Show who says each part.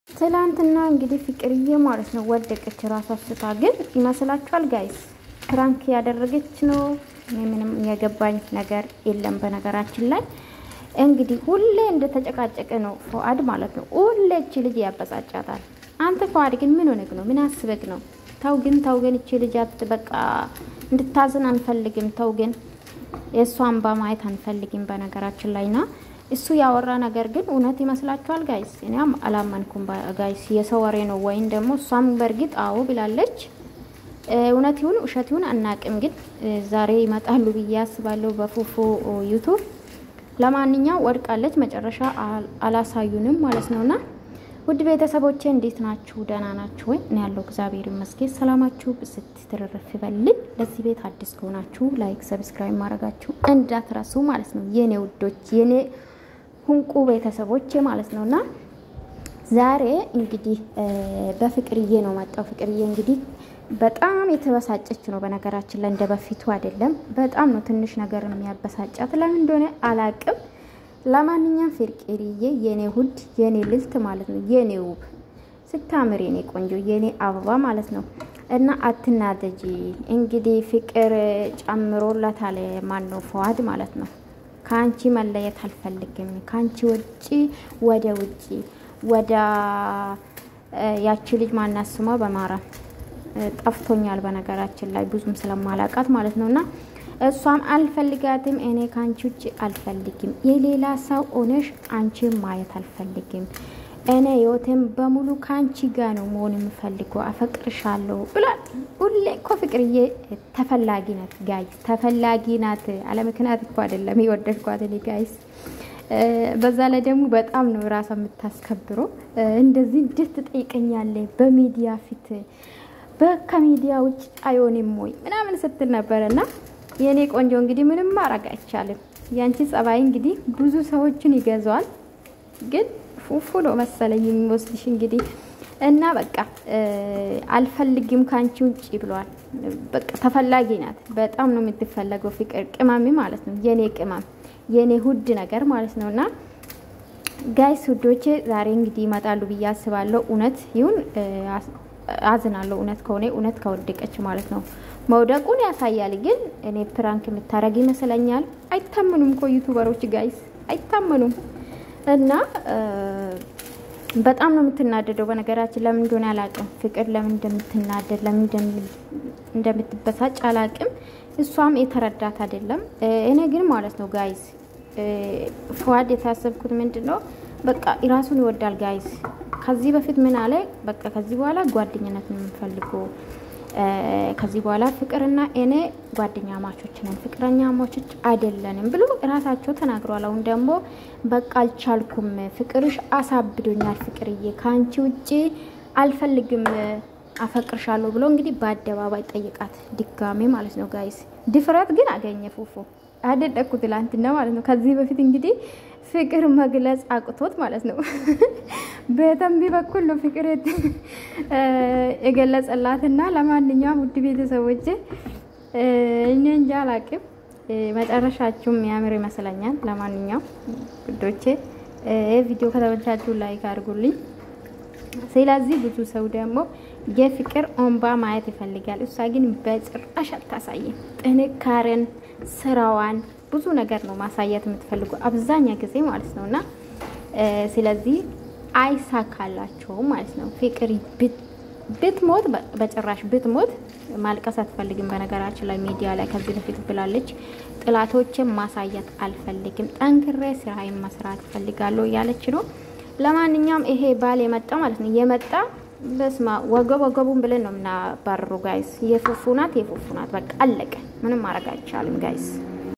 Speaker 1: ትላንትና እንግዲህ ፍቅርዬ ማለት ነው ወደቀች ራሷ ስታ ግን ይመስላችኋል ጋይስ ፕራንክ ያደረገች ነው ምንም የገባኝ ነገር የለም በነገራችን ላይ እንግዲህ ሁሌ እንደተጨቃጨቀ ነው ፉአድ ማለት ነው ሁሌ እቺ ልጅ ያበሳጫታል አንተ ፉአድ ግን ምን ሆነክ ነው ምን አስበክ ነው ታው ግን እቺ ልጅ በቃ እንድታዝን አንፈልግም ታው ግን የሷን ባማየት አንፈልግም በነገራችን ላይና እሱ ያወራ ነገር ግን እውነት ይመስላችኋል ጋይስ እኔም አላማንኩም ጋይስ የሰው ወሬ ነው ወይን ደግሞ ሷም በርግጥ አው ብላለች እውነት ይሁን ውሸት ይሁን አናቅም ግን ዛሬ ይመጣሉ በያስባለው በፉፉ ዩቲዩብ ለማንኛው ወድቃለች መጨረሻ አላሳዩንም ማለት ነውና ውድ ቤተሰቦቼ እንዴት ናችሁ ደህና ናችሁ ወይ እኔ ያለው እግዚአብሔር ይመስገን ሰላማችሁ በስትትርፍ ይበልኝ ለዚህ ቤት አዲስ ከሆናችሁ ላይክ ሰብስክራይብ ማድረጋችሁ እንዳትረሱ ማለት ነው የኔ ውዶች የኔ ሁንቁ ቤተሰቦቼ ማለት ነውና ዛሬ እንግዲህ በፍቅርዬ ነው መጣው ፍቅርዬ እንግዲህ በጣም የተበሳጨች ነው በነገራችን ላይ እንደበፊቱ አይደለም በጣም ነው ትንሽ ነገር የሚያበሳጫት ለምን እንደሆነ አላቅም ለማንኛውም ፍቅርዬ የኔ ሁድ የኔ ልልት ማለት ነው የኔ ውብ ስታምር የኔ ቆንጆ የኔ አበባ ማለት ነው እና አትናደጂ እንግዲህ ፍቅር ጨምሮላታል ማን ነው ፉአድ ማለት ነው ካንቺ መለየት አልፈልግም ካንቺ ወደ ውጪ ወደ ያቺ ልጅ ማናስማ በማራ ጠፍቶኛል በነገራችን ላይ ብዙም ስለማላቃት ማለት ነውና እሷም አልፈልጋትም እኔ ካንቺ ውጪ አልፈልግም የሌላ ሰው ኦነሽ አንቺ ማየት አልፈልግም እኔ ህይወቴን በሙሉ ካንቺ ጋር ነው መሆን የምፈልገው አፈቅርሻለሁ ብላ ሁሌ እኮ ፍቅርዬ ተፈላጊ ናት ጋይስ ተፈላጊ ናት አለ ምክንያት እኮ አይደለም ይወደድኳት እኔ ጋይስ በዛ ላይ ደግሞ በጣም ነው ራሷ የምታስከብረው እንደዚህ እንዴት ትጠይቀኛለህ በሚዲያ ፊት በከሚዲያ ውጭ አይሆንም ወይ ምናምን ስትል ነበርና የኔ ቆንጆ እንግዲህ ምንም ማረግ አይቻልም ያንቺ ጸባይ እንግዲህ ብዙ ሰዎችን ይገዛዋል ግን ፉፉ ነው መሰለኝ የሚወስድሽ እንግዲህ እና በቃ አልፈልግም ካንቺ ውጪ ብሏል በቃ ተፈላጊ ናት በጣም ነው የምትፈልገው ፍቅር ቅማሚ ማለት ነው የኔ ቅማም የኔ ሁድ ነገር ማለት ነውና ጋይስ ሁዶቼ ዛሬ እንግዲህ ይመጣሉ በያስባለው እውነት ይሁን አዝናለሁ እውነት ከሆነ እውነት ከወደቀች ማለት ነው መውደቁን ያሳያል ግን እኔ ፕራንክ የምታረግ ይመስለኛል አይታመኑም እኮ ዩቲዩበሮች ጋይስ አይታመኑም እና በጣም ነው የምትናደደው በነገራችን ለምን እንደሆነ አላቅም ፍቅር ለምን እንደምትናደድ ለምን እንደምትበሳጭ አላቅም እሷም የተረዳት አይደለም እኔ ግን ማለት ነው ጋይስ ፉአድ የታሰብኩት ምንድነው በቃ ራሱን ይወዳል ጋይስ ከዚህ በፊት ምን አለ በቃ ከዚህ በኋላ ጓደኝነት ነው የምፈልገው ከዚህ በኋላ ፍቅርና እኔ ጓደኛ ማቾች ነን ፍቅረኛ ማቾች አይደለንም ብሎ ራሳቸው ተናግሯል አሁን ደግሞ በቃ አልቻልኩም ፍቅርሽ አሳብዶኛል ፍቅርዬ ካንቺ ውጪ አልፈልግም አፈቅርሻለሁ ብሎ እንግዲህ በአደባባይ ጠይቃት ድጋሜ ማለት ነው ጋይስ ድፍረት ግን አገኘ ፉፉ አደደኩ ትላንትና ማለት ነው ከዚህ በፊት እንግዲህ ፍቅር መግለጽ አቅቶት ማለት ነው በተንቢ በኩል ነው ፍቅር የገለጸላትና ለማንኛውም ውድ ቤተሰቦቼ እኔ እንጃ አላቅም መጨረሻችሁም ያምር ይመስለኛል ለማንኛውም ውዶቼ ቪዲዮ ከተመቻችሁ ላይክ አድርጉልኝ ስለዚህ ብዙ ሰው ደግሞ የፍቅር ኦምባ ማየት ይፈልጋል እሷ ግን በጭራሽ አታሳይም ጥንካሬን ስራዋን ብዙ ነገር ነው ማሳየት የምትፈልገው አብዛኛው ጊዜ ማለት ነውና ስለዚህ አይሳካላችሁ ማለት ነው ፍቅር ብትሞት በጭራሽ ብትሞት ማልቀስ አትፈልግም በነገራችን ላይ ሚዲያ ላይ ከዚህ በፊት ብላለች ጥላቶችን ማሳየት አልፈልግም ጠንክሬ ስራዬን መስራት ፈልጋለሁ ያለች ነው ለማንኛውም ይሄ ባል የመጣ ማለት ነው የመጣ በስማ ወገቡን ብለን ነው ምናባረሩ ጋይስ የፉፉናት በቃ አለቀ ምንም ማረግ አይቻልም ጋይስ